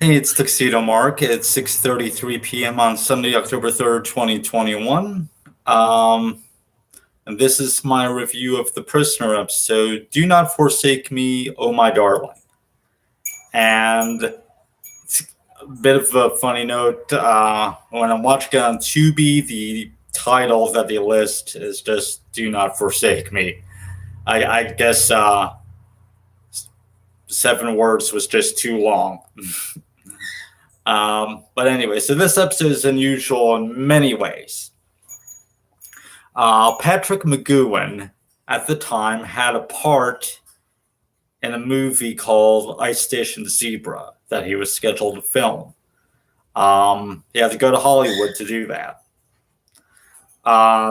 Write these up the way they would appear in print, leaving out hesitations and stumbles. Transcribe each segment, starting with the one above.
Hey, it's Tuxedo Mark. It's 6:33 p.m. on Sunday, October 3rd, 2021. Um, and this is my review of the Prisoner episode, Do Not Forsake Me, Oh My Darling. And it's a bit of a funny note. When I'm watching it on Tubi, the title that they list is just Do Not Forsake Me. I guess 7 words was just too long. But anyway, so this episode is unusual in many ways. Patrick McGowan at the time had a part in a movie called Ice Station Zebra that he was scheduled to film. He had to go to Hollywood to do that.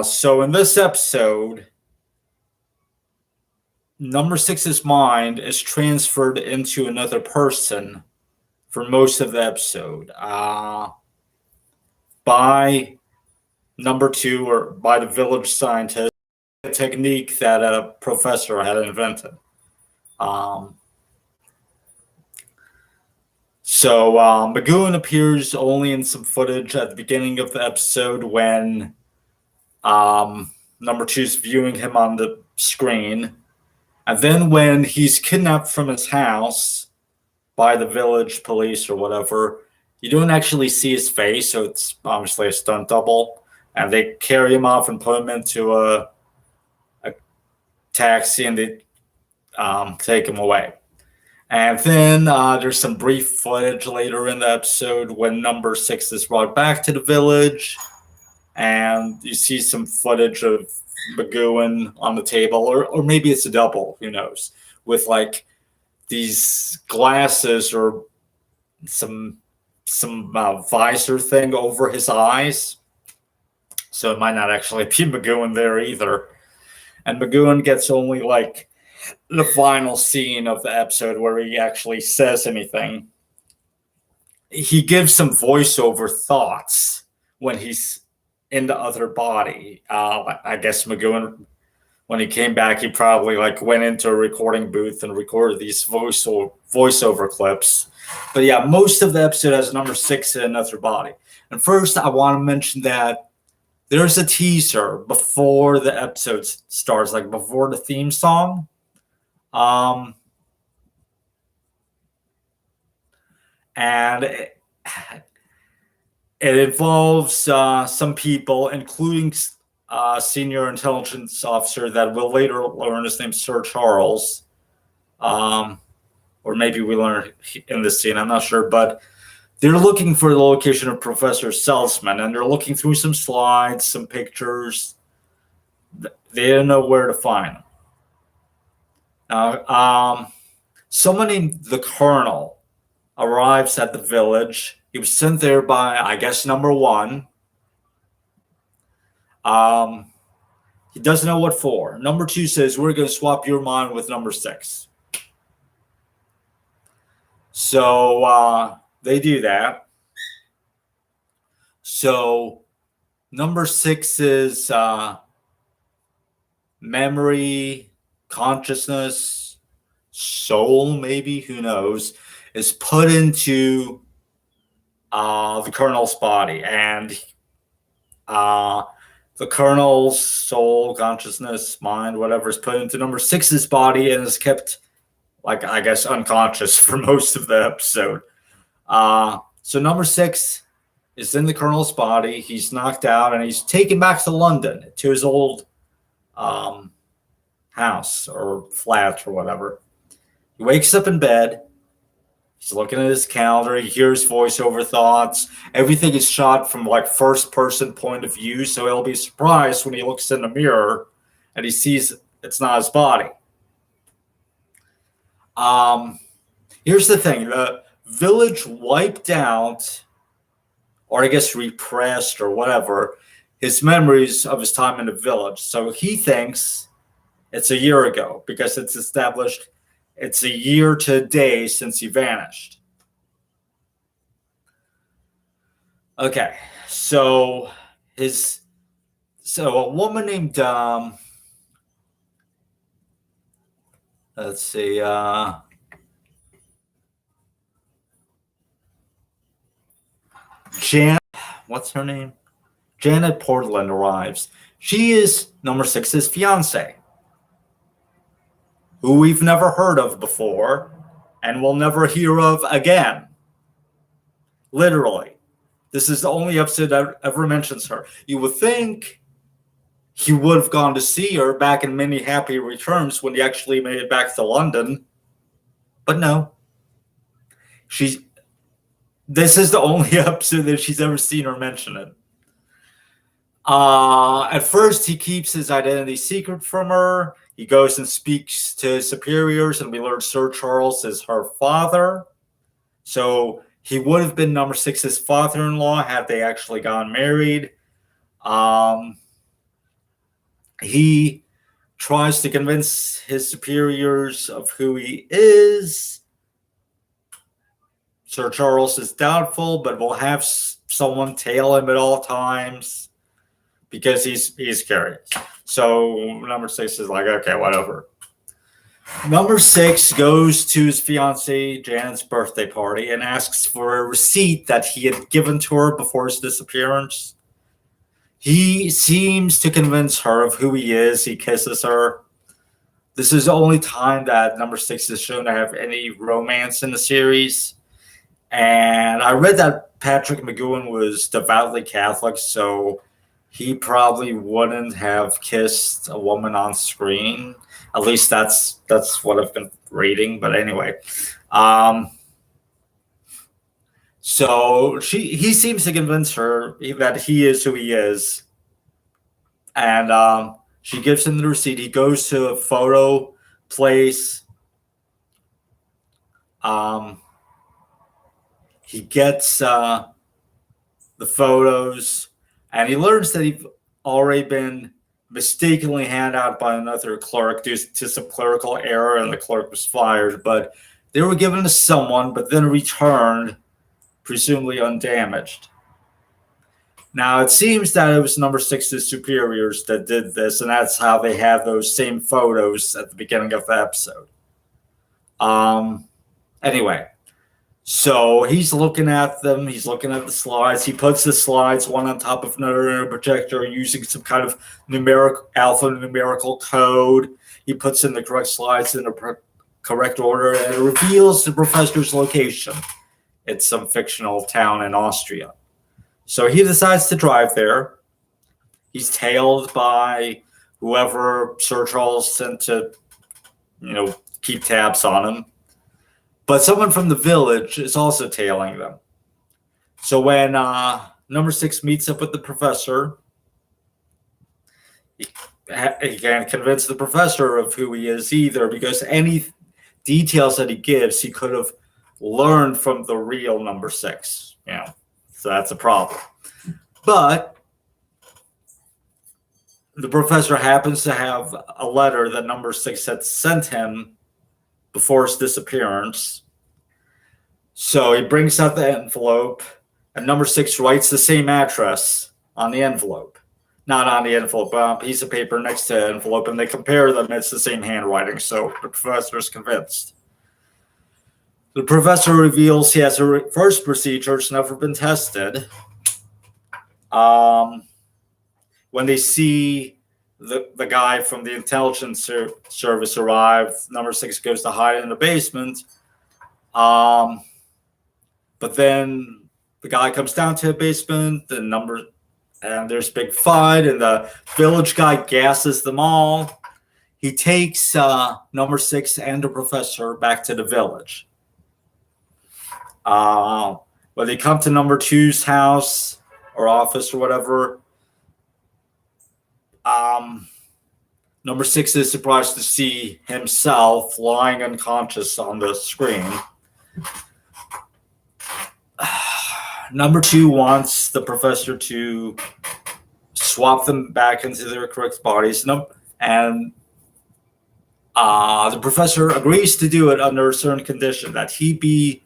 So in this episode, number six's mind is transferred into another person for most of the episode by number two, or by the village scientist, a technique that a professor had invented. McGowan appears only in some footage at the beginning of the episode when number two's viewing him on the screen. And then when he's kidnapped from his house by the village police or whatever, you don't actually see his face, so it's obviously a stunt double. And they carry him off and put him into a taxi, and they take him away. And then there's some brief footage later in the episode when number six is brought back to the village, and you see some footage of McGowan on the table, or maybe it's a double, who knows, with like these glasses or some visor thing over his eyes. So it might not actually be McGowan there either. And McGowan gets only like the final scene of the episode where he actually says anything. He gives some voiceover thoughts when he's in the other body. I guess McGowan, when he came back, he probably like went into a recording booth and recorded these voiceover clips. But yeah, most of the episode has number six in another body. And first, I want to mention that there's a teaser before the episode starts, like before the theme song. And it involves some people, including senior intelligence officer that we'll later learn his name's Sir Charles. Or maybe we learn in this scene, I'm not sure, but they're looking for the location of Professor Salzman, and they're looking through some slides, some pictures. They don't know where to find him. Now, someone named the Colonel arrives at the village. He was sent there by, I guess, number one. He doesn't know what for. Number two says, we're going to swap your mind with number six. So they do that. So number six's memory, consciousness, soul, maybe, who knows, is put into the Colonel's body. And the Colonel's soul, consciousness, mind, whatever, is put into number six's body and is kept, like, I guess, unconscious for most of the episode. So number six is in the Colonel's body. He's knocked out and he's taken back to London, to his old house or flat or whatever. He wakes up in bed. He's looking at his calendar. He hears voiceover thoughts. Everything is shot from like first person point of view. So he'll be surprised when he looks in the mirror and he sees it's not his body. Here's the thing. The village wiped out, or I guess repressed or whatever, his memories of his time in the village. So he thinks it's a year ago because it's established it's a year to a day since he vanished. Okay, so a woman named let's see, what's her name? Janet Portland arrives. She is number 6's fiance, who we've never heard of before and will never hear of again. Literally. This is the only episode that ever mentions her. You would think he would have gone to see her back in Many Happy Returns when he actually made it back to London. But no. This is the only episode that she's ever seen or mention it. At first, he keeps his identity secret from her. He goes and speaks to his superiors, and we learn Sir Charles is her father. So he would have been number 6's father-in-law had they actually gotten married. He tries to convince his superiors of who he is. Sir Charles is doubtful, but will have someone tail him at all times because he's curious. So number 6 is like, okay, whatever. Number 6 goes to his fiancée Janet's birthday party and asks for a receipt that he had given to her before his disappearance. He seems to convince her of who he is. He kisses her. This is the only time that number 6 is shown to have any romance in the series. And I read that Patrick McGowan was devoutly Catholic, so he probably wouldn't have kissed a woman on screen. At least that's what I've been reading. But anyway, so he seems to convince her that he is who he is, and she gives him the receipt. He goes to a photo place. He gets the photos, and he learns that he's already been mistakenly handed out by another clerk due to some clerical error, and the clerk was fired. But they were given to someone, but then returned, presumably undamaged. Now, it seems that it was number 6's superiors that did this, and that's how they have those same photos at the beginning of the episode. Anyway. So he's looking at them. He's looking at the slides. He puts the slides one on top of another in a projector using some kind of alphanumerical code. He puts in the correct slides in the correct order, and it reveals the professor's location. It's some fictional town in Austria. So he decides to drive there. He's tailed by whoever Sir Charles sent to, keep tabs on him. But someone from the village is also tailing them. So when number 6 meets up with the professor, he can't convince the professor of who he is either, because any details that he gives, he could have learned from the real number 6. So that's a problem. But the professor happens to have a letter that number 6 had sent him before his disappearance. So he brings out the envelope, and number 6 writes the same address on the envelope. Not on the envelope, but on a piece of paper next to the envelope, and they compare them. It's the same handwriting, so the professor is convinced. The professor reveals he has a reverse procedure. It's never been tested. When they see the guy from the intelligence service arrive, number 6 goes to hide in the basement. But then the guy comes down to the basement, and there's a big fight, and the village guy gasses them all. He takes number 6 and the professor back to the village. When they come to number 2's house or office or whatever, number 6 is surprised to see himself lying unconscious on the screen. Number 2 wants the professor to swap them back into their correct bodies, and the professor agrees to do it under a certain condition, that he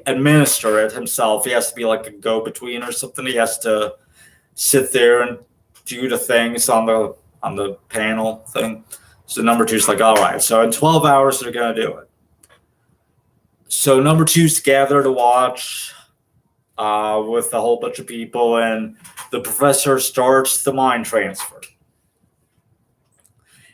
administer it himself. He has to be like a go-between or something. He has to sit there and do the things on the panel thing. So number 2's like, all right. So in 12 hours, they're going to do it. So number 2's gather to watch. with a whole bunch of people, and the professor starts the mind transfer.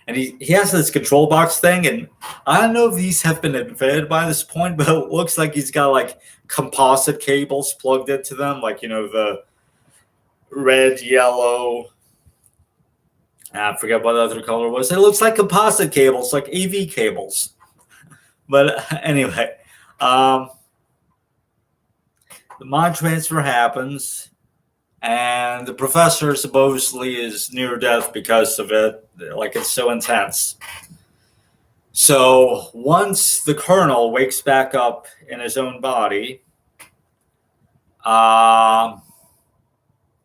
And he has this control box thing, and I don't know if these have been invented by this point, but it looks like he's got like composite cables plugged into them, like, the red, yellow. I forget what the other color was. It looks like composite cables, like AV cables. But anyway, the mind transfer happens, and the professor supposedly is near death because of it. Like, it's so intense. So once the colonel wakes back up in his own body,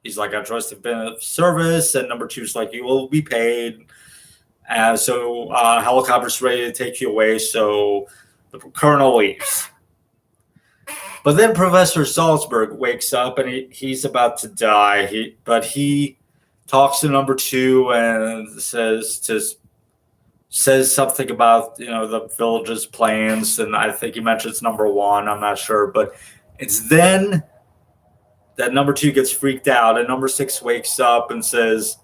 he's like, I trust you've been of service. And number two is like, you will be paid. And so helicopter's ready to take you away. So the colonel leaves. But then Professor Salzburg wakes up, and he's about to die. But he talks to number two and says something about, the village's plans. And I think he mentions number one. I'm not sure. But it's then that number two gets freaked out, and number six wakes up and says,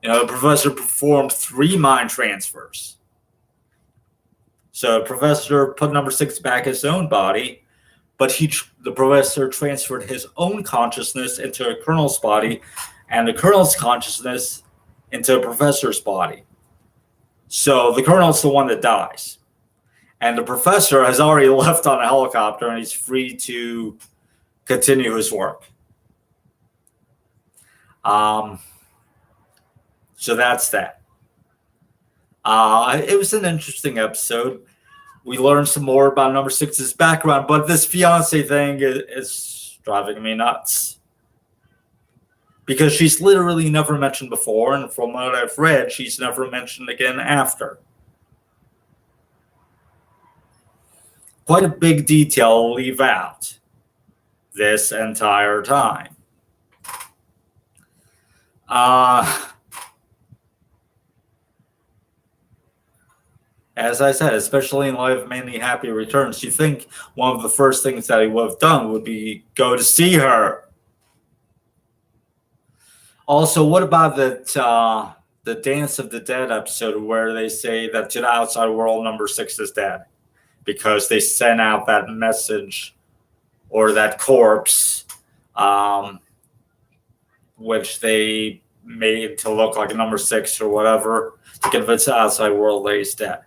the professor performed 3 mind transfers. So the professor put number six back in his own body, but the professor transferred his own consciousness into a colonel's body, and the colonel's consciousness into a professor's body. So the colonel's the one that dies. And the professor has already left on a helicopter, and he's free to continue his work. So that's that. It was an interesting episode. We learned some more about number six's background, but this fiance thing is driving me nuts. Because she's literally never mentioned before, and from what I've read, she's never mentioned again after. Quite a big detail to leave out this entire time. As I said, especially in light of Many Happy Returns, you think one of the first things that he would have done would be go to see her. Also, what about that the Dance of the Dead episode where they say that to the outside world, number six is dead because they sent out that message or that corpse, which they made to look like a number six or whatever to convince the outside world that he's dead.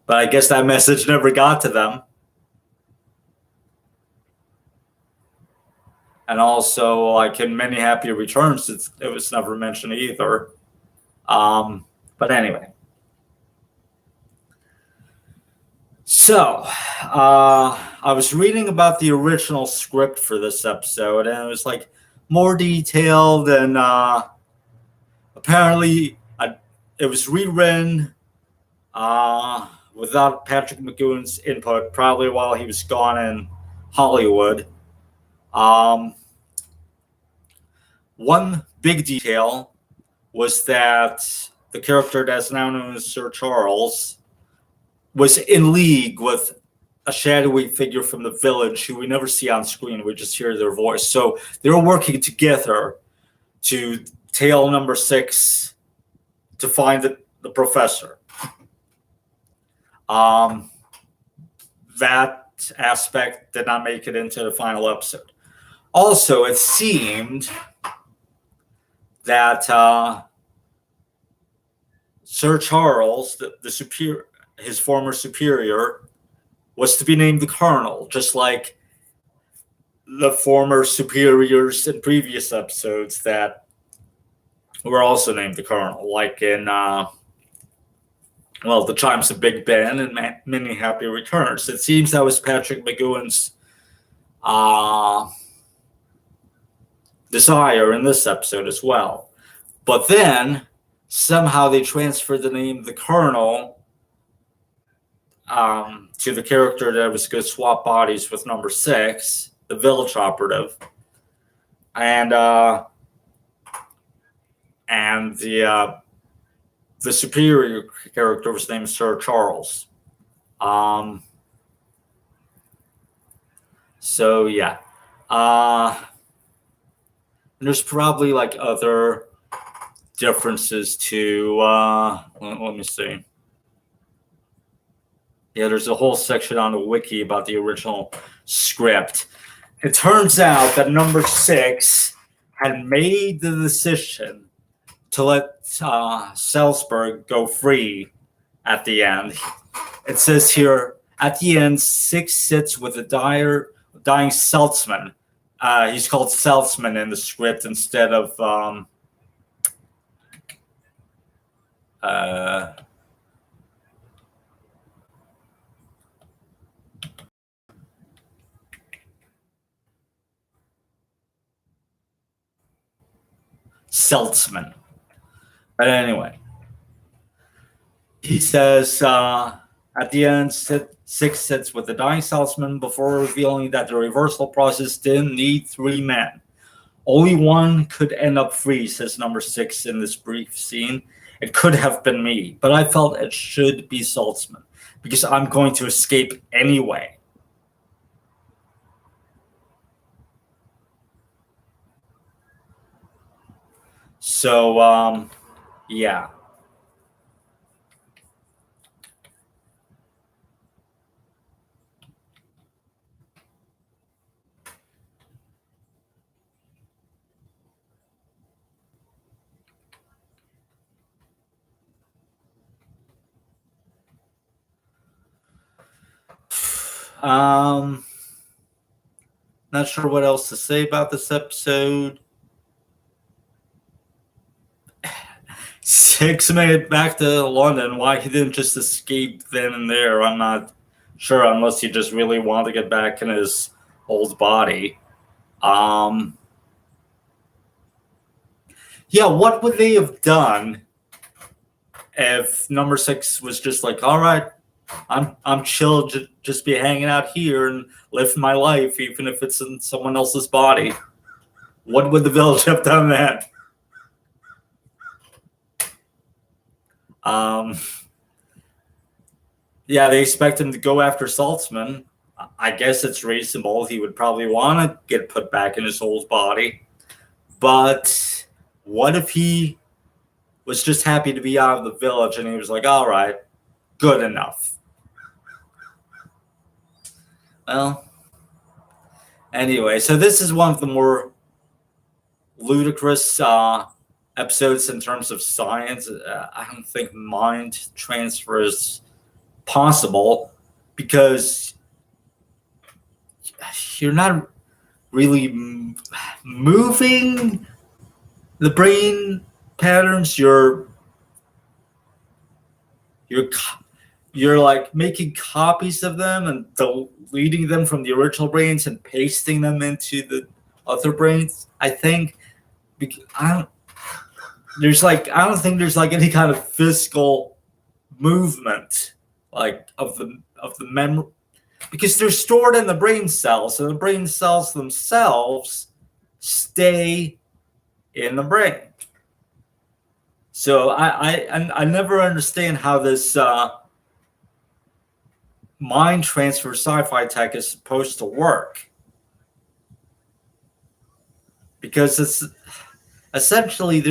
But I guess that message never got to them. And also, like in Many Happy Returns, it was never mentioned either. But anyway. So, I was reading about the original script for this episode, and it was like more detailed, and apparently it was rewritten without Patrick McGowan's input, probably while he was gone in Hollywood. One big detail was that the character that's now known as Sir Charles was in league with a shadowy figure from the village who we never see on screen. We just hear their voice. So they were working together to tail number six to find the professor. That aspect did not make it into the final episode. Also, it seemed that Sir Charles, the his former superior, was to be named the Colonel, just like the former superiors in previous episodes that were also named the Colonel, like in The Chimes of Big Ben and Many Happy Returns. It seems that was Patrick McGowan's desire in this episode as well. But then somehow they transferred the name the Colonel to the character that was going to swap bodies with number six, the village operative, and the superior character was named Sir Charles. So yeah, Uh, there's probably like other differences too. Let me see. Yeah, there's a whole section on the wiki about the original script. It turns out that number 6 had made the decision to let Salzburg go free at the end. It says here, at the end, 6 sits with a dying Saltzman. He's called Saltzman in the script instead of Seltzman. But anyway, he says at the end, 6 sits with the dying Saltzman before revealing that the reversal process didn't need 3 men. Only one could end up free, says number 6 in this brief scene. It could have been me, but I felt it should be Saltzman because I'm going to escape anyway. So, yeah. Not sure what else to say about this episode. 6 made it back to London. Why he didn't just escape then and there, I'm not sure, unless he just really wanted to get back in his old body. Yeah, what would they have done if number 6 was just like, all right, I'm chill, just be hanging out here and live my life, even if it's in someone else's body? What would the village have done then? Yeah, they expect him to go after Saltzman. I guess it's reasonable. He would probably want to get put back in his old body. But what if he was just happy to be out of the village and he was like, all right, good enough? Well, anyway, so this is one of the more ludicrous episodes in terms of science. I don't think mind transfer is possible because you're not really moving the brain patterns. You're like making copies of them and deleting them from the original brains and pasting them into the other brains. I think I don't think there's like any kind of physical movement like of the memory, because they're stored in the brain cells, and the brain cells themselves stay in the brain. So I never understand how this mind transfer sci-fi tech is supposed to work, because it's essentially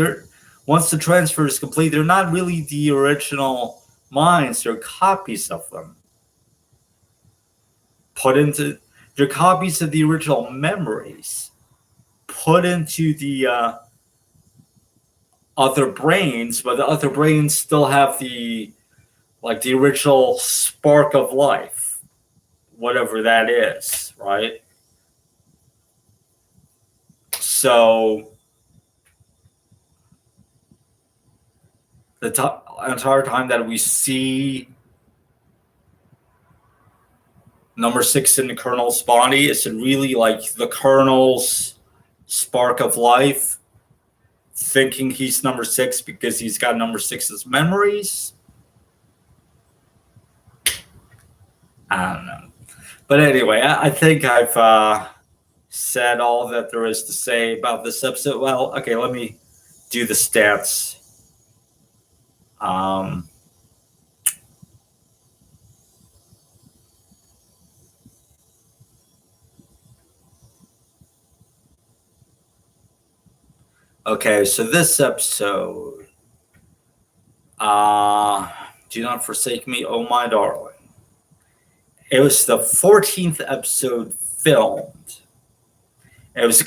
once the transfer is complete, they're not really the original minds, they're copies of them. They're copies of the original memories put into the other brains, but the other brains still have the original spark of life, whatever that is, right? So the entire time that we see number 6 in the Colonel's body, is it really like the Colonel's spark of life thinking he's number 6 because he's got number 6's memories? I don't know. But anyway, I think I've said all that there is to say about this episode. Well, okay, let me do the stats. Okay, so this episode, Do Not Forsake Me, Oh My Darling. It was the 14th episode filmed. It was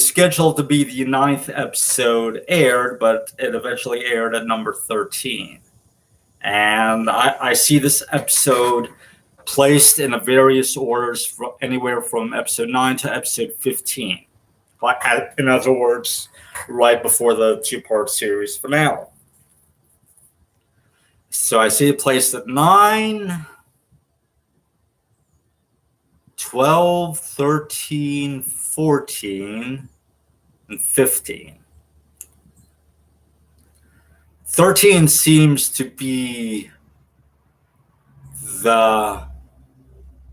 scheduled to be the 9th episode aired, but it eventually aired at number 13. And I see this episode placed in a various orders, anywhere from episode 9 to episode 15. In other words, right before the two-part series finale. So I see it placed at 9, 12, 13, 14, and 15. 13 seems to be the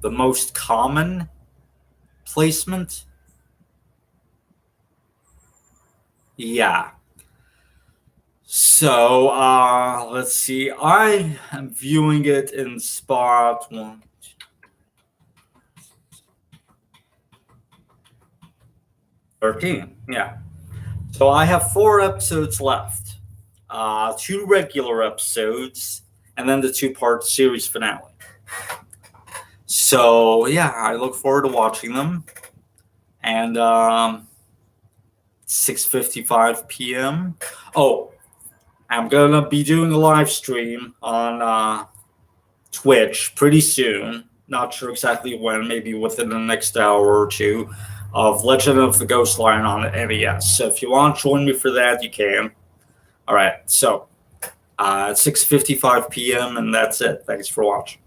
most common placement. Yeah. So let's see. I am viewing it in spot 1. 13, yeah. So I have 4 episodes left. 2 regular episodes, and then the two-part series finale. So yeah, I look forward to watching them. And 6:55 p.m. Oh, I'm gonna be doing a live stream on Twitch pretty soon. Not sure exactly when, maybe within the next hour or two, of Legend of the Ghost Lion on NES. So if you want to join me for that, you can. All right, so 6:55 p.m. and that's it. Thanks for watching.